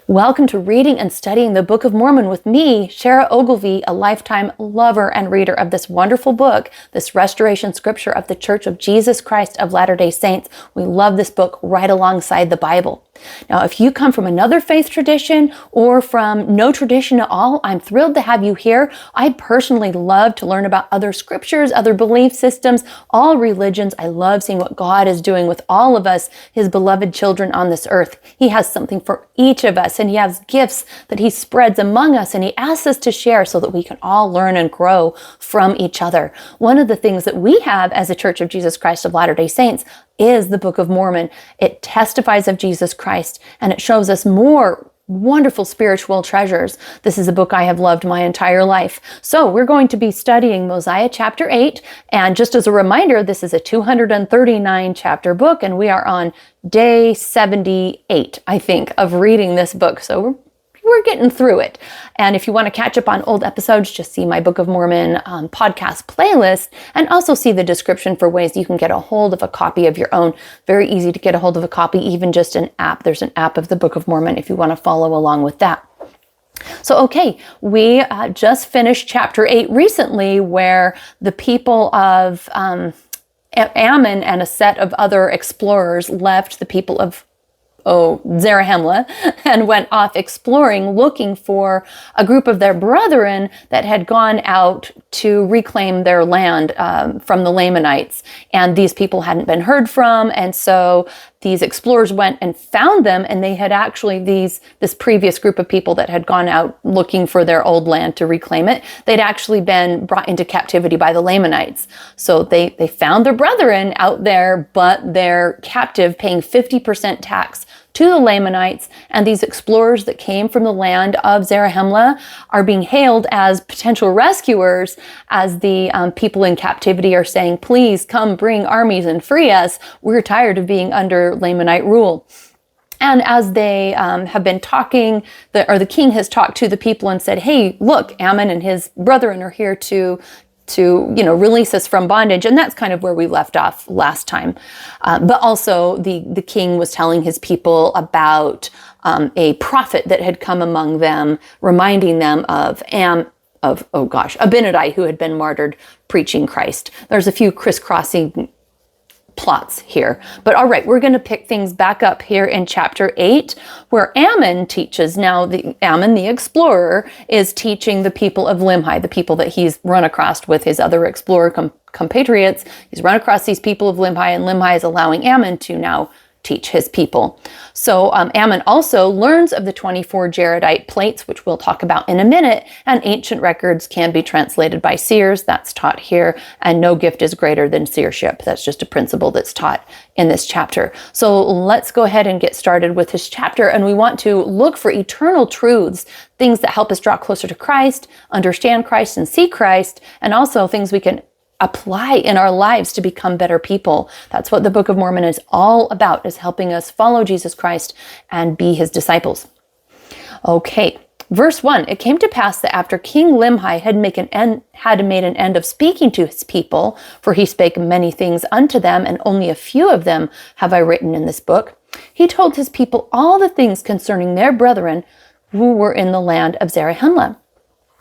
Welcome to Reading and Studying the Book of Mormon with me, Shara Ogilvie, a lifetime lover and reader of this wonderful book, this restoration scripture of the Church of Jesus Christ of Latter-day Saints. We love this book right alongside the Bible. Now, if you come from another faith tradition or from no tradition at all, I'm thrilled to have you here. I personally love to learn about other scriptures, other belief systems, all religions. I love seeing what God is doing with all of us, his beloved children on this earth. He has something for each of us, and he has gifts that he spreads among us, and he asks us to share so that we can all learn and grow from each other. One of the things that we have as a Church of Jesus Christ of Latter-day Saints is the Book of Mormon. It testifies of Jesus Christ, and it shows us more wonderful spiritual treasures. This is a book I have loved my entire life. So we're going to be studying Mosiah Chapter 8, and just as a reminder, this is a 239 chapter book, and we are on day 78, I think, of reading this book. So we're getting through it. And if you want to catch up on old episodes, just see my Book of Mormon podcast playlist, and also see the description for ways you can get a hold of a copy of your own. Very easy to get a hold of a copy, even just an app. There's an app of the Book of Mormon if you want to follow along with that. So, okay, we just finished chapter 8 recently, where the people of Ammon and a set of other explorers left the people of Zarahemla and went off exploring, looking for a group of their brethren that had gone out to reclaim their land from the Lamanites. And these people hadn't been heard from, and so these explorers went and found them, and they had actually, this previous group of people that had gone out looking for their old land to reclaim it, they'd actually been brought into captivity by the Lamanites. So they found their brethren out there, but they're captive, paying 50% tax to the Lamanites, and these explorers that came from the land of Zarahemla are being hailed as potential rescuers, as the people in captivity are saying, please come bring armies and free us. We're tired of being under Lamanite rule. And as they have been talking, the king has talked to the people and said, hey, look, Ammon and his brethren are here to release us from bondage. And that's kind of where we left off last time. But also the king was telling his people about a prophet that had come among them, reminding them of Abinadi, who had been martyred preaching Christ. There's a few crisscrossing plots here. But all right, we're going to pick things back up here in chapter 8, where Ammon teaches. Now, Ammon, the explorer, is teaching the people of Limhi, the people that he's run across with his other explorer compatriots. He's run across these people of Limhi, and Limhi is allowing Ammon to now teach his people. So Ammon also learns of the 24 Jaredite plates, which we'll talk about in a minute, and ancient records can be translated by seers. That's taught here, and no gift is greater than seership. That's just a principle that's taught in this chapter. So let's go ahead and get started with this chapter, and we want to look for eternal truths, things that help us draw closer to Christ, understand Christ and see Christ, and also things we can apply in our lives to become better people. That's what the Book of Mormon is all about, is helping us follow Jesus Christ and be his disciples. Okay, verse 1, it came to pass that after King Limhi had made an end of speaking to his people, for he spake many things unto them, and only a few of them have I written in this book, he told his people all the things concerning their brethren who were in the land of Zarahemla.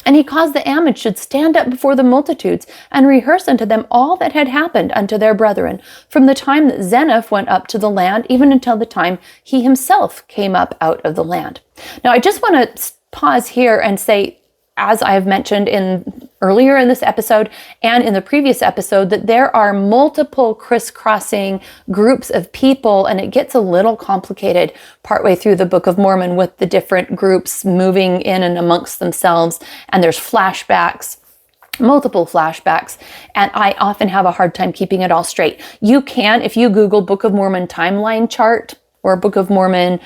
And he caused the Ammon should stand up before the multitudes and rehearse unto them all that had happened unto their brethren, from the time that Zeniff went up to the land, even until the time he himself came up out of the land. Now, I just want to pause here and say, as I have mentioned earlier in this episode and in the previous episode, that there are multiple crisscrossing groups of people, and it gets a little complicated partway through the Book of Mormon with the different groups moving in and amongst themselves, and there's flashbacks, multiple flashbacks, and I often have a hard time keeping it all straight. You can, if you Google Book of Mormon timeline chart, or Book of Mormon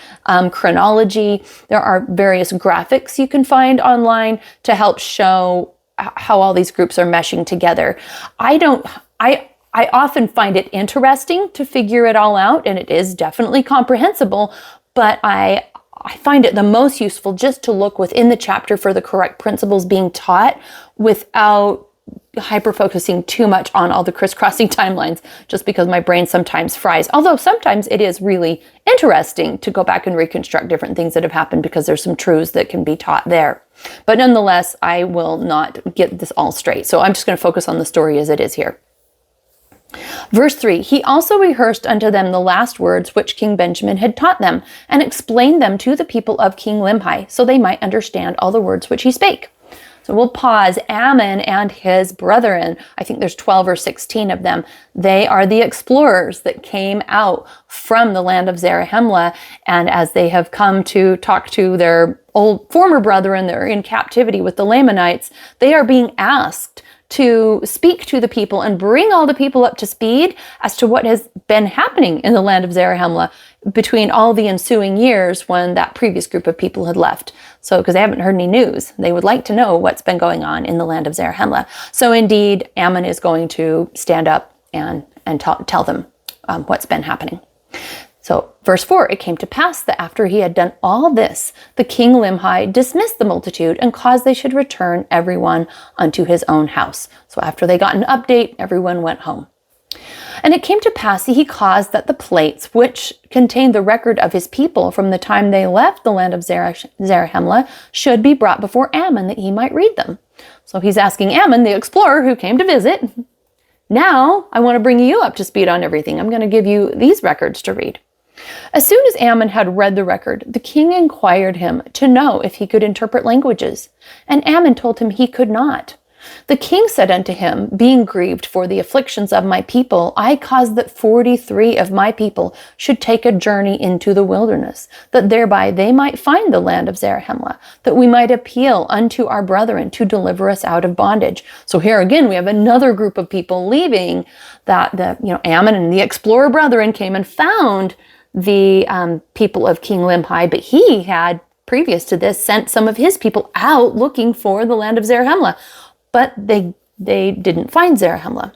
chronology, there are various graphics you can find online to help show how all these groups are meshing together. I often find it interesting to figure it all out, and it is definitely comprehensible, but I find it the most useful just to look within the chapter for the correct principles being taught without hyper-focusing too much on all the crisscrossing timelines just because my brain sometimes fries. Although sometimes it is really interesting to go back and reconstruct different things that have happened because there's some truths that can be taught there. But nonetheless, I will not get this all straight. So I'm just going to focus on the story as it is here. Verse 3, he also rehearsed unto them the last words which King Benjamin had taught them, and explained them to the people of King Limhi, so they might understand all the words which he spake. So we'll pause. Ammon and his brethren, I think there's 12 or 16 of them. They are the explorers that came out from the land of Zarahemla. And as they have come to talk to their old former brethren that are in captivity with the Lamanites, they are being asked to speak to the people and bring all the people up to speed as to what has been happening in the land of Zarahemla between all the ensuing years when that previous group of people had left. So, because they haven't heard any news, they would like to know what's been going on in the land of Zarahemla. So indeed, Ammon is going to stand up and tell them what's been happening. So, verse 4, it came to pass that after he had done all this, the king Limhi dismissed the multitude and caused they should return everyone unto his own house. So after they got an update, everyone went home. And it came to pass he caused that the plates which contained the record of his people from the time they left the land of Zarahemla should be brought before Ammon that he might read them. So he's asking Ammon, the explorer who came to visit, now I want to bring you up to speed on everything. I'm going to give you these records to read. As soon as Ammon had read the record, the king inquired him to know if he could interpret languages. And Ammon told him he could not. The king said unto him, being grieved for the afflictions of my people, I caused that 43 of my people should take a journey into the wilderness, that thereby they might find the land of Zarahemla, that we might appeal unto our brethren to deliver us out of bondage. So here again, we have another group of people leaving that Ammon and the explorer brethren came and found the people of King Limhi, but he had, previous to this, sent some of his people out looking for the land of Zarahemla, but they didn't find Zarahemla.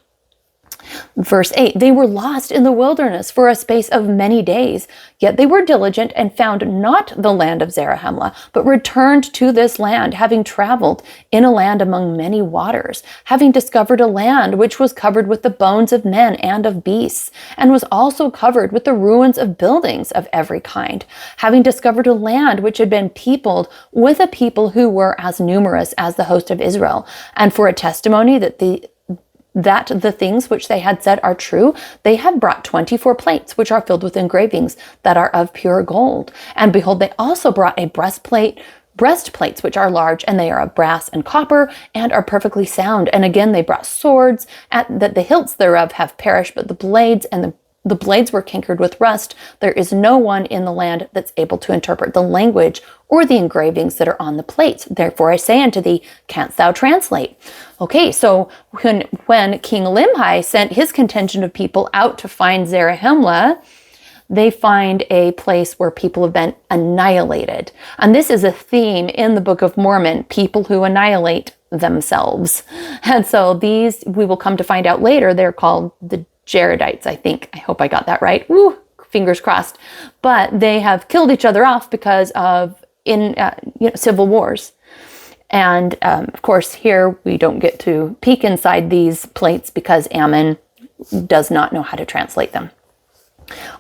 Verse 8, they were lost in the wilderness for a space of many days, yet they were diligent and found not the land of Zarahemla, but returned to this land, having traveled in a land among many waters, having discovered a land which was covered with the bones of men and of beasts, and was also covered with the ruins of buildings of every kind, having discovered a land which had been peopled with a people who were as numerous as the host of Israel, and for a testimony that the things which they had said are true, they have brought 24 plates, which are filled with engravings that are of pure gold. And behold, they also brought a breastplates, which are large, and they are of brass and copper, and are perfectly sound. And again, they brought swords, that the hilts thereof have perished, but the blades and the blades were cankered with rust. There is no one in the land that's able to interpret the language or the engravings that are on the plates. Therefore I say unto thee, canst thou translate? Okay, so when King Limhi sent his contingent of people out to find Zarahemla, they find a place where people have been annihilated. And this is a theme in the Book of Mormon, people who annihilate themselves. And so these, we will come to find out later, they're called the Jaredites, I think. I hope I got that right. Woo, fingers crossed. But they have killed each other off because of civil wars. And of course, here we don't get to peek inside these plates because Ammon does not know how to translate them.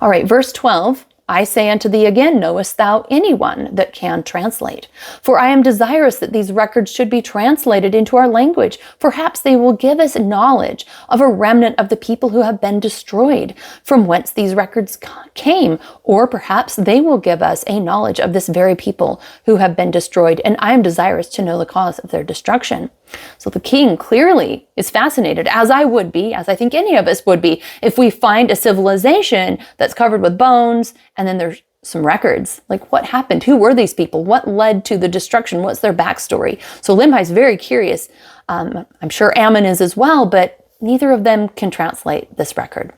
All right, verse 12. I say unto thee again, knowest thou anyone that can translate? For I am desirous that these records should be translated into our language. Perhaps they will give us knowledge of a remnant of the people who have been destroyed, from whence these records came, or perhaps they will give us a knowledge of this very people who have been destroyed, and I am desirous to know the cause of their destruction. So the king clearly is fascinated, as I would be, as I think any of us would be, if we find a civilization that's covered with bones, and then there's some records. Like, what happened? Who were these people? What led to the destruction? What's their backstory? So Limhi's very curious. I'm sure Ammon is as well, but neither of them can translate this record.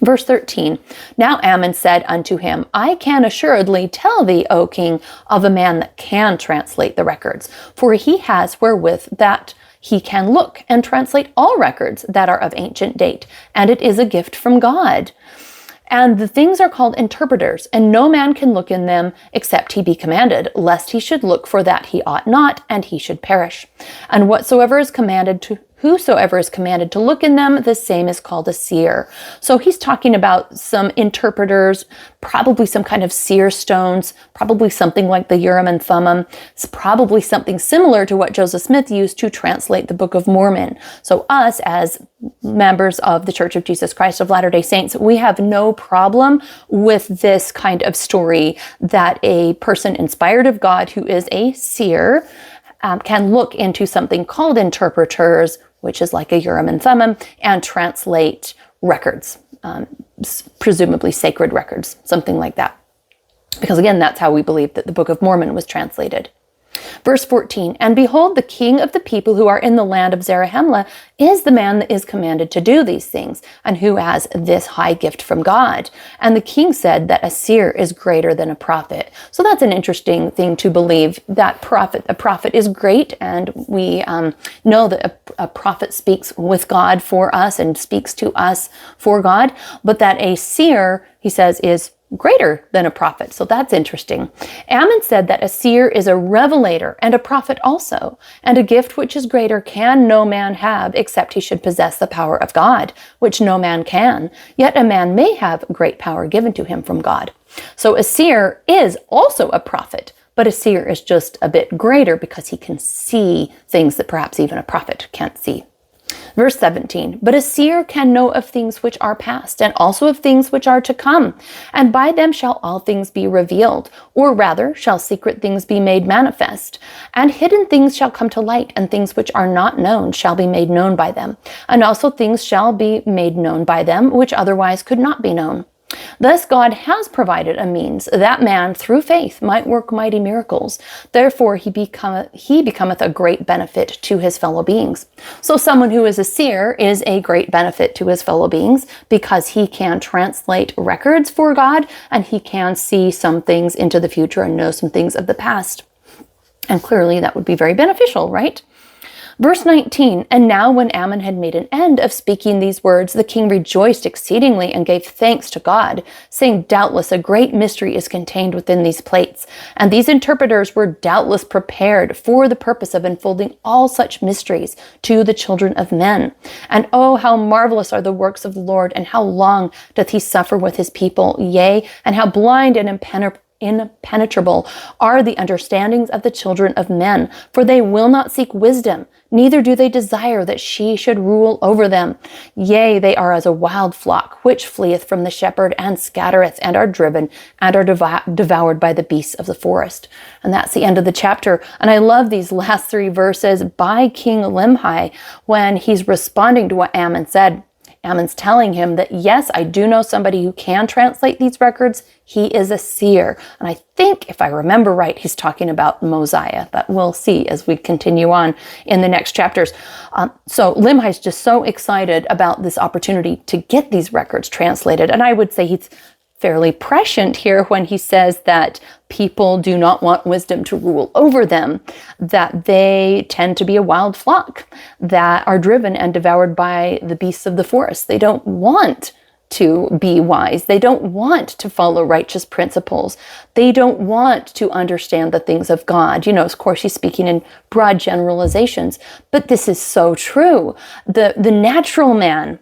Verse 13, now Ammon said unto him, I can assuredly tell thee, O king, of a man that can translate the records, for he has wherewith that he can look and translate all records that are of ancient date, and it is a gift from God. And the things are called interpreters, and no man can look in them except he be commanded, lest he should look for that he ought not, and he should perish. And whatsoever is commanded to whosoever is commanded to look in them, the same is called a seer. So he's talking about some interpreters, probably some kind of seer stones, probably something like the Urim and Thummim. It's probably something similar to what Joseph Smith used to translate the Book of Mormon. So us, as members of the Church of Jesus Christ of Latter-day Saints, we have no problem with this kind of story that a person inspired of God who is a seer can look into something called interpreters, which is like a Urim and Thummim, and translate records, presumably sacred records, something like that. Because again, that's how we believe that the Book of Mormon was translated. Verse 14, and behold, the king of the people who are in the land of Zarahemla is the man that is commanded to do these things, and who has this high gift from God. And the king said that a seer is greater than a prophet. So that's an interesting thing to believe, that a prophet is great, and we know that a prophet speaks with God for us and speaks to us for God, but that a seer, he says, is greater than a prophet. So that's interesting. Ammon said that a seer is a revelator and a prophet also, and a gift which is greater can no man have except he should possess the power of God, which no man can. Yet a man may have great power given to him from God. So a seer is also a prophet, but a seer is just a bit greater because he can see things that perhaps even a prophet can't see. Verse 17, but a seer can know of things which are past, and also of things which are to come, and by them shall all things be revealed, or rather shall secret things be made manifest, and hidden things shall come to light, and things which are not known shall be made known by them, and also things shall be made known by them which otherwise could not be known. Thus God has provided a means that man through faith might work mighty miracles. Therefore he becometh a great benefit to his fellow beings. So someone who is a seer is a great benefit to his fellow beings because he can translate records for God, and he can see some things into the future and know some things of the past. And clearly that would be very beneficial, right? Verse 19, and now when Ammon had made an end of speaking these words, the king rejoiced exceedingly and gave thanks to God, saying, doubtless a great mystery is contained within these plates. And these interpreters were doubtless prepared for the purpose of unfolding all such mysteries to the children of men. And oh, how marvelous are the works of the Lord, and how long doth he suffer with his people, yea, and how blind and impenetrable are the understandings of the children of men, for they will not seek wisdom, neither do they desire that she should rule over them. Yea, they are as a wild flock, which fleeth from the shepherd, and scattereth, and are driven, and are devoured by the beasts of the forest. And that's the end of the chapter. And I love these last three verses by King Limhi when he's responding to what Ammon said. Ammon's telling him that, yes, I do know somebody who can translate these records. He is a seer. And I think, if I remember right, he's talking about Mosiah, but we'll see as we continue on in the next chapters. So Limhi's just so excited about this opportunity to get these records translated. And I would say he's fairly prescient here when he says that people do not want wisdom to rule over them, that they tend to be a wild flock that are driven and devoured by the beasts of the forest. They don't want to be wise. They don't want to follow righteous principles. They don't want to understand the things of God. You know, of course, he's speaking in broad generalizations, but this is so true. The natural man,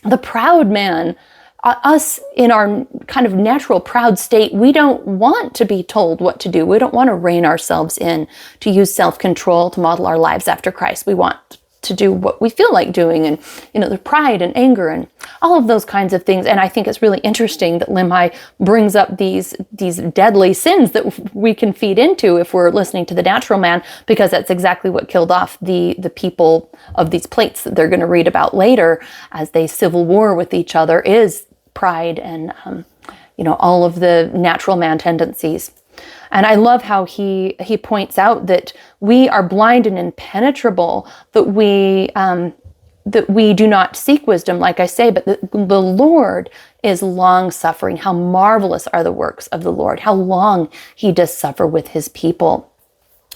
the proud man, us in our kind of natural proud state, we don't want to be told what to do. We don't want to rein ourselves in, to use self-control, to model our lives after Christ. We want to do what we feel like doing, and, you know, the pride and anger and all of those kinds of things. And I think it's really interesting that Limhi brings up these deadly sins that we can feed into if we're listening to the natural man, because that's exactly what killed off the people of these plates that they're going to read about later as they civil war with each other, is pride and, all of the natural man tendencies. And I love how he points out that we are blind and impenetrable, that we do not seek wisdom, like I say, but the Lord is long suffering. How marvelous are the works of the Lord, how long he does suffer with his people.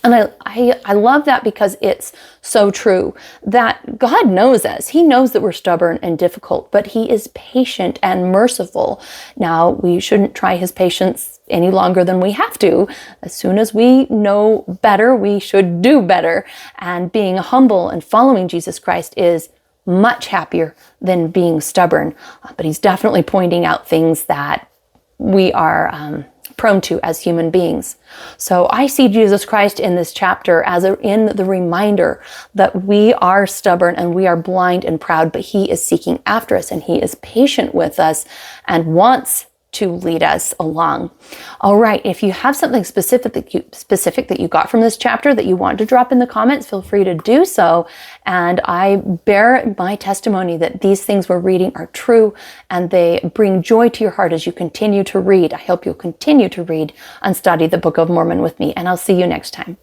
And I love that because it's so true that God knows us. He knows that we're stubborn and difficult, but he is patient and merciful. Now, we shouldn't try his patience any longer than we have to. As soon as we know better, we should do better. And being humble and following Jesus Christ is much happier than being stubborn. But he's definitely pointing out things that we are prone to as human beings. So I see Jesus Christ in this chapter as in the reminder that we are stubborn and we are blind and proud, but he is seeking after us and he is patient with us and wants to lead us along. All right, if you have something specific that you got from this chapter that you want to drop in the comments, feel free to do so. And I bear my testimony that these things we're reading are true and they bring joy to your heart as you continue to read. I hope you'll continue to read and study the Book of Mormon with me, and I'll see you next time.